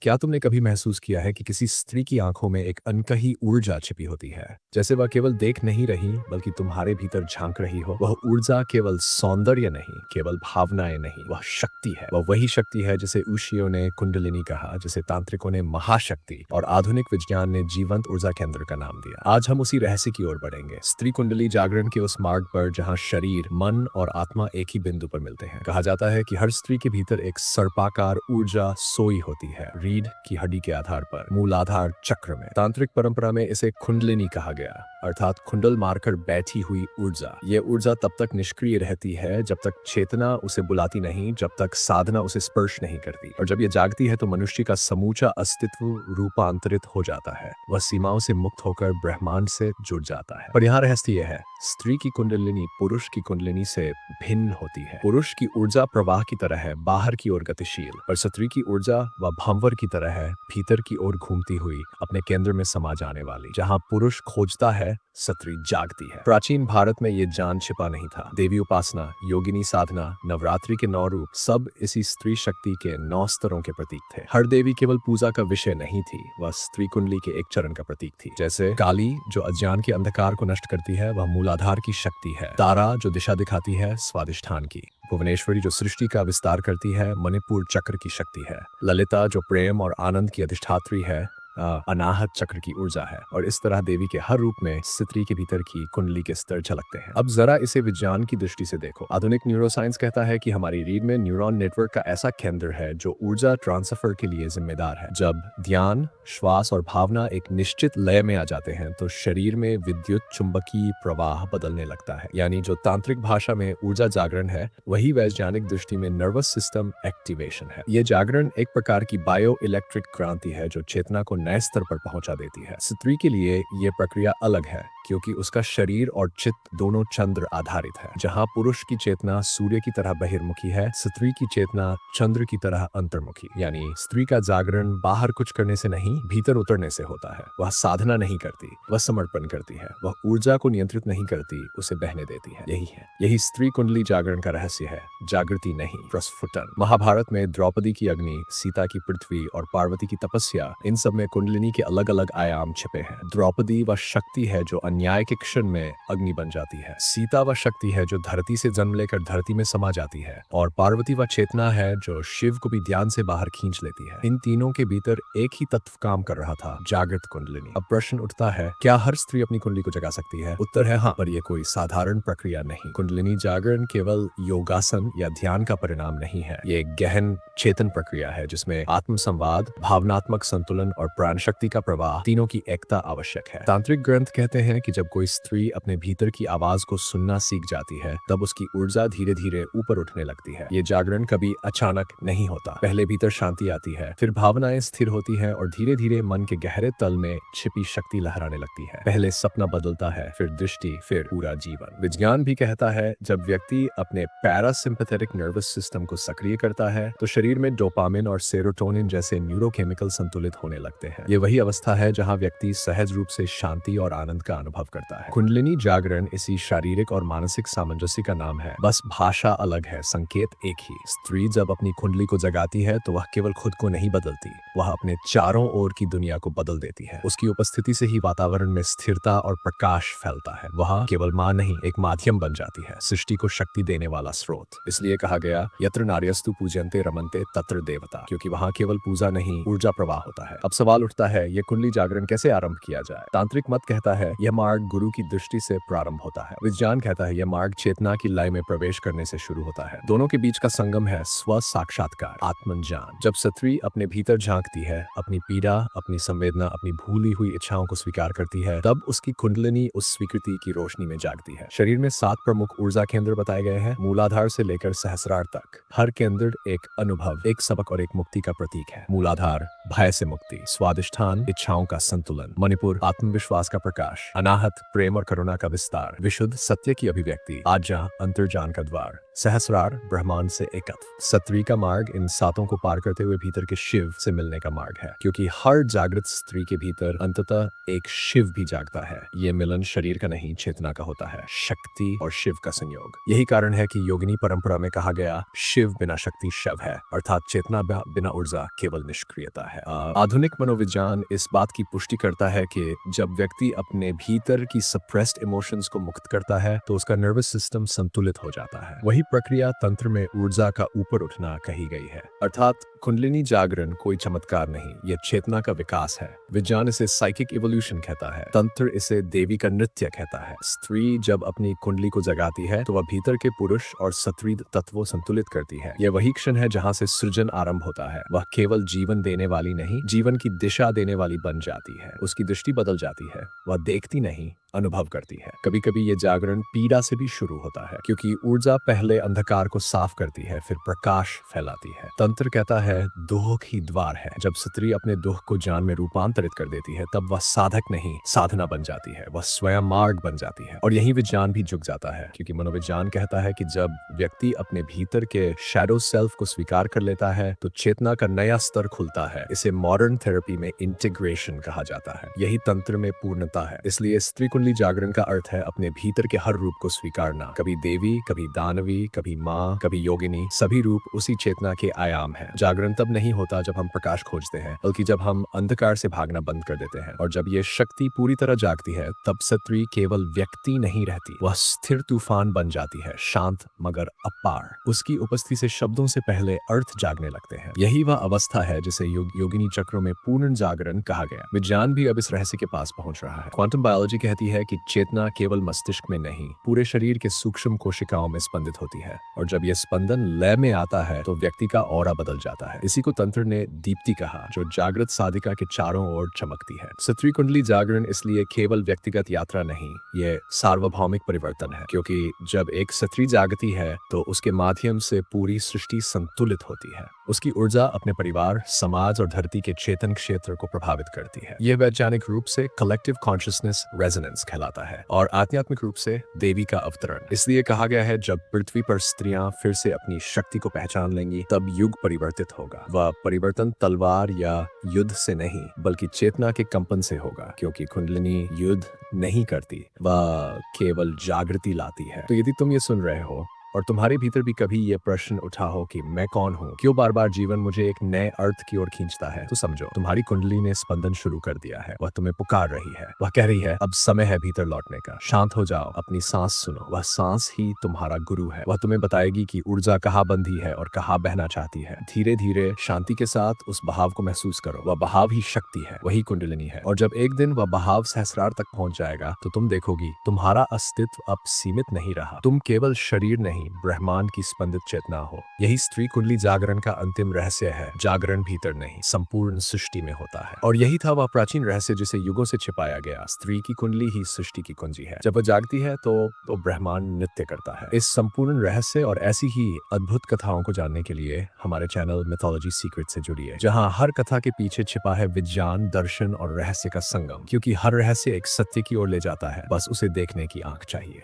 क्या तुमने कभी महसूस किया है कि किसी स्त्री की आंखों में एक अनकही ऊर्जा छिपी होती है? जैसे वह केवल देख नहीं रही, बल्कि तुम्हारे भीतर झांक रही हो। वह ऊर्जा केवल सौंदर्य नहीं, केवल भावनाएं नहीं, वह शक्ति है। वह वही शक्ति है जिसे ऋषियों ने कुंडलिनी कहा, जिसे तांत्रिकों ने महाशक्ति और आधुनिक विज्ञान ने जीवंत ऊर्जा केंद्र का नाम दिया। आज हम उसी रहस्य की ओर बढ़ेंगे, स्त्री कुंडली जागरण के उस मार्ग पर जहाँ शरीर, मन और आत्मा एक ही बिंदु पर मिलते हैं। कहा जाता है कि हर स्त्री के भीतर एक सर्पाकार ऊर्जा सोई होती है, रीढ़ की हड्डी के आधार पर, मूलाधार चक्र में। तांत्रिक परंपरा में इसे कुंडलिनी कहा गया, अर्थात कुंडल मारकर बैठी हुई ऊर्जा। ये ऊर्जा तब तक निष्क्रिय रहती है जब तक चेतना उसे बुलाती नहीं, जब तक साधना उसे स्पर्श नहीं करती। और जब ये जागती है तो मनुष्य का समूचा अस्तित्व रूपांतरित हो जाता है। वह सीमाओं से मुक्त होकर ब्रह्मांड से जुड़ जाता है। पर यहाँ रहस्य यह है, स्त्री की कुंडलिनी पुरुष की कुंडलिनी से भिन्न होती है। पुरुष की ऊर्जा प्रवाह की तरह है, बाहर की ओर गतिशील, पर स्त्री की ऊर्जा व भंवर की तरह है, भीतर की ओर घूमती हुई, अपने केंद्र में समा जाने वाली। जहाँ पुरुष खोजता है, स्त्री जागती है। प्राचीन भारत में ये जान छिपा नहीं था। देवी उपासना, योगिनी साधना, नवरात्रि के 9 रूप, सब इसी स्त्री शक्ति के 9 स्तरों के प्रतीक थे। हर देवी केवल पूजा का विषय नहीं थी, वह स्त्री कुंडली के एक चरण का प्रतीक थी। जैसे काली जो अज्ञान के अंधकार को नष्ट करती है, वह मूलाधार की शक्ति है। तारा जो दिशा दिखाती है, स्वादिष्ठान की। भुवनेश्वरी जो सृष्टि का विस्तार करती है, मणिपुर चक्र की शक्ति है। ललिता जो प्रेम और आनंद की अधिष्ठात्री है, अनाहत चक्र की ऊर्जा है। और इस तरह देवी के हर रूप में स्त्री के भीतर की कुंडली के स्तर झलकते हैं। अब जरा इसे विज्ञान की दृष्टि से देखो। आधुनिक न्यूरोसाइंस कहता है कि हमारी रीढ़ में न्यूरॉन नेटवर्क का ऐसा केंद्र है जो ऊर्जा ट्रांसफर के लिए जिम्मेदार है। जब ध्यान, श्वास और भावना एक निश्चित लय में आ जाते हैं तो शरीर में विद्युत चुंबकीय प्रवाह बदलने लगता है। यानी जो तांत्रिक भाषा में ऊर्जा जागरण है, वही वैज्ञानिक दृष्टि में नर्वस सिस्टम एक्टिवेशन है। यह जागरण एक प्रकार की बायो इलेक्ट्रिक क्रांति है जो चेतना को नए स्तर पर पहुंचा देती है। स्त्री के लिए यह प्रक्रिया अलग है, क्योंकि उसका शरीर और चित्त दोनों चंद्र आधारित है। जहां पुरुष की चेतना सूर्य की तरह बहिर्मुखी है, स्त्री की चेतना चंद्र की तरह अंतर्मुखी। यानी स्त्री का जागरण बाहर कुछ करने से नहीं, भीतर उतरने से होता है। वह साधना नहीं करती, वह समर्पण करती है। वह ऊर्जा को नियंत्रित नहीं करती, उसे बहने देती है। यही स्त्री कुंडली जागरण का रहस्य है, जागृति नहीं, प्रस्फुटन। महाभारत में द्रौपदी की अग्नि, सीता की पृथ्वी और पार्वती की तपस्या, इन सब में कुंडलिनी के अलग अलग आयाम छिपे हैं। द्रौपदी वह शक्ति है जो अन्याय के क्षण में अग्नि बन जाती है। सीता वह शक्ति है जो धरती से जन्म लेकर धरती में समा जाती है। और पार्वती वह चेतना है जो शिव को भी ध्यान से बाहर खींच लेती है। इन तीनों के भीतर एक ही तत्व काम कर रहा था, जागृत कुंडलिनी। अब प्रश्न उठता है, क्या हर स्त्री अपनी कुंडली को जगा सकती है? उत्तर है हाँ, पर यह कोई साधारण प्रक्रिया नहीं। कुंडलिनी जागरण केवल योगासन या ध्यान का परिणाम नहीं है। ये एक गहन चेतन प्रक्रिया है जिसमें आत्म संवाद, भावनात्मक संतुलन और प्राण शक्ति का प्रवाह, तीनों की एकता आवश्यक है। तांत्रिक ग्रंथ कहते हैं कि जब कोई स्त्री अपने भीतर की आवाज को सुनना सीख जाती है, तब उसकी ऊर्जा धीरे धीरे ऊपर उठने लगती है। ये जागरण कभी अचानक नहीं होता। पहले भीतर शांति आती है, फिर भावनाएं स्थिर होती हैं और धीरे धीरे मन के गहरे तल में छिपी शक्ति लहराने लगती है। पहले सपना बदलता है, फिर दृष्टि, फिर पूरा जीवन। विज्ञान भी कहता है जब व्यक्ति अपने पैरासिम्पैथेटिक नर्वस सिस्टम को सक्रिय करता है तो शरीर में डोपामिन और सेरोटोनिन जैसे न्यूरोकेमिकल संतुलित होने लगते हैं। ये वही अवस्था है जहां व्यक्ति सहज रूप से शांति और आनंद का अनुभव करता है। कुंडलिनी जागरण इसी शारीरिक और मानसिक सामंजस्य का नाम है। बस भाषा अलग है, संकेत एक ही। स्त्री जब अपनी कुंडली को जगाती है तो वह केवल खुद को नहीं बदलती, वह अपने चारों ओर की दुनिया को बदल देती है। उसकी उपस्थिति से ही वातावरण में स्थिरता और प्रकाश फैलता है। वह केवल मां नहीं, एक माध्यम बन जाती है, सृष्टि को शक्ति देने वाला स्रोत। इसलिए कहा गया, यत्र नार्यस्तु पूज्यन्ते रमन्ते तत्र देवता, क्योंकि वहां केवल पूजा नहीं, ऊर्जा प्रवाह होता है। अब सवाल उठता है, यह कुंडली जागरण कैसे आरंभ किया जाए? तांत्रिक मत कहता है यह मार्ग गुरु की दृष्टि से प्रारंभ होता है। विज्ञान कहता है यह मार्ग चेतना की लय में प्रवेश करने से शुरू होता है। दोनों के बीच का संगम है स्व साक्षात्कार, आत्मज्ञान। जब स्त्री अपने भीतर झांकती है, अपनी पीड़ा, अपनी संवेदना, अपनी भूली हुई इच्छाओं को स्वीकार करती है, तब उसकी कुंडलिनी उस स्वीकृति की रोशनी में जागती है। शरीर में 7 प्रमुख ऊर्जा केंद्र बताए गए हैं, मूलाधार से लेकर सहस्रार तक। हर केंद्र एक अनुभव, एक सबक और एक मुक्ति का प्रतीक है। मूलाधार भय से मुक्ति, स्वादिष्ठान इच्छाओं का संतुलन, मणिपुर आत्मविश्वास का प्रकाश, अनाहत प्रेम और करुणा का विस्तार, विशुद्ध सत्य की अभिव्यक्ति, आज्ञा अंतर्जान का द्वार, सहस्रार ब्रह्मांड से एकत्व। सत्री का मार्ग इन सातों को पार करते हुए भीतर के शिव से मिलने का मार्ग है, क्योंकि हर जागृत स्त्री के भीतर अंततः एक शिव भी जागता है। ये मिलन शरीर का नहीं, चेतना का होता है, शक्ति और शिव का संयोग। यही कारण है कि योगिनी परंपरा में कहा गया, शिव बिना शक्ति शव है, अर्थात चेतना बिना ऊर्जा केवल निष्क्रियता है। आधुनिक मनोविज्ञान इस बात की पुष्टि करता है कि जब व्यक्ति अपने भीतर की सप्रेस्ड इमोशंस को मुक्त करता है तो उसका नर्वस सिस्टम संतुलित हो जाता है। वही प्रक्रिया तंत्र में ऊर्जा का ऊपर उठना कही गई है, अर्थात कुंडलिनी जागरण कोई चमत्कार नहीं, यह चेतना का विकास है। विज्ञान इसे साइकिक इवोल्यूशन कहता है, तंत्र इसे देवी का नृत्य कहता है। स्त्री जब अपनी कुंडली को जगाती है तो वह भीतर के पुरुष और सत्री तत्वों संतुलित करती है। यह वही क्षण है जहाँ से सृजन आरंभ होता है। वह केवल जीवन देने वाली नहीं, जीवन की दिशा देने वाली बन जाती है। उसकी दृष्टि बदल जाती है, वह देखती नहीं, अनुभव करती है। कभी कभी ये जागरण पीड़ा से भी शुरू होता है, क्योंकि ऊर्जा पहले अंधकार को साफ करती है, फिर प्रकाश फैलाती है। तंत्र कहता है दुख ही द्वार है। जब स्त्री अपने दुख को ज्ञान में रूपांतरित कर देती है तब वह साधक नहीं, साधना बन जाती है, वह स्वयं मार्ग बन जाती है। और यही विज्ञान भी झुक जाता है, क्योंकि मनोविज्ञान कहता है कि जब व्यक्ति अपने भीतर के शैडो सेल्फ को स्वीकार कर लेता है तो चेतना का नया स्तर खुलता है। इसे मॉडर्न थेरेपी में इंटीग्रेशन कहा जाता है। यही तंत्र में पूर्णता है। इसलिए स्त्री कुंडली जागरण का अर्थ है अपने भीतर के हर रूप को स्वीकारना। कभी देवी, कभी दानवी, कभी माँ, कभी योगिनी, सभी रूप उसी चेतना के आयाम हैं। जागरण तब नहीं होता जब हम प्रकाश खोजते हैं, बल्कि जब हम अंधकार से भागना बंद कर देते हैं। और जब ये शक्ति पूरी तरह जागती है तब स्त्री केवल व्यक्ति नहीं रहती, वह स्थिर तूफान बन जाती है, शांत मगर अपार। उसकी उपस्थिति से शब्दों से पहले अर्थ जागने लगते हैं। यही वह अवस्था है जिसे योगिनी चक्रों में पूर्ण जागरण कहा गया। विज्ञान भी अब इस रहस्य के पास पहुंच रहा है। क्वांटम बायोलॉजी कहती है कि चेतना केवल मस्तिष्क में नहीं, पूरे शरीर के सूक्ष्म कोशिकाओं में स्पंदित होती है, और जब यह स्पंदन लय में आता है तो व्यक्ति का ऑरा बदल जाता है। इसी को तंत्र ने दीप्ति कहा, जो जागृत साधिका के चारों ओर चमकती है। स्त्री कुंडली जागरण इसलिए केवल व्यक्तिगत यात्रा नहीं, ये सार्वभौमिक परिवर्तन है, क्योंकि जब एक स्त्री जागती है तो उसके माध्यम से पूरी सृष्टि संतुलित होती है। उसकी ऊर्जा अपने परिवार, समाज और धरती के चेतन क्षेत्र को प्रभावित करती है। यह वैज्ञानिक रूप से कलेक्टिव कॉन्शियसनेस रेजोनेंस कहलाता है और आध्यात्मिक रूप से देवी का अवतरण। इसलिए कहा गया है, जब पृथ्वी पर स्त्रियां फिर से अपनी शक्ति को पहचान लेंगी तब युग परिवर्तित होगा। वह परिवर्तन तलवार या युद्ध से नहीं, बल्कि चेतना के कंपन से होगा, क्योंकि कुंडलिनी युद्ध नहीं करती, वह केवल जागृति लाती है। तो यदि तुम ये सुन रहे हो और तुम्हारे भीतर भी कभी ये प्रश्न उठा हो कि मैं कौन हूँ, क्यों बार बार जीवन मुझे एक नए अर्थ की ओर खींचता है, तो समझो तुम्हारी कुंडली ने स्पंदन शुरू कर दिया है। वह तुम्हें पुकार रही है, वह कह रही है अब समय है भीतर लौटने का। शांत हो जाओ, अपनी सांस सुनो, वह सांस ही तुम्हारा गुरु है। वह तुम्हें बताएगी कि ऊर्जा कहाँ बंधी है और कहाँ बहना चाहती है। धीरे धीरे शांति के साथ उस बहाव को महसूस करो। वह बहाव ही शक्ति है, वही कुंडलिनी है। और जब एक दिन वह बहाव सहस्रार तक पहुंच जाएगा तो तुम देखोगी तुम्हारा अस्तित्व अब सीमित नहीं रहा। तुम केवल शरीर नहीं, ब्रह्मांड की स्पंदित चेतना हो। यही स्त्री कुंडली जागरण का अंतिम रहस्य है। जागरण भीतर नहीं, संपूर्ण सृष्टि में होता है। और यही था वह प्राचीन रहस्य जिसे युगों से छिपाया गया। स्त्री की कुंडली ही सृष्टि की कुंजी है। जब वह जागती है तो ब्रह्मांड नृत्य करता है। इस संपूर्ण रहस्य और ऐसी ही अद्भुत कथाओं को जानने के लिए हमारे चैनल मिथोलॉजी सीक्रेट से जुड़िए, जहाँ हर कथा के पीछे छिपा है विज्ञान, दर्शन और रहस्य का संगम, क्योंकि हर रहस्य एक सत्य की ओर ले जाता है, बस उसे देखने की आंख चाहिए।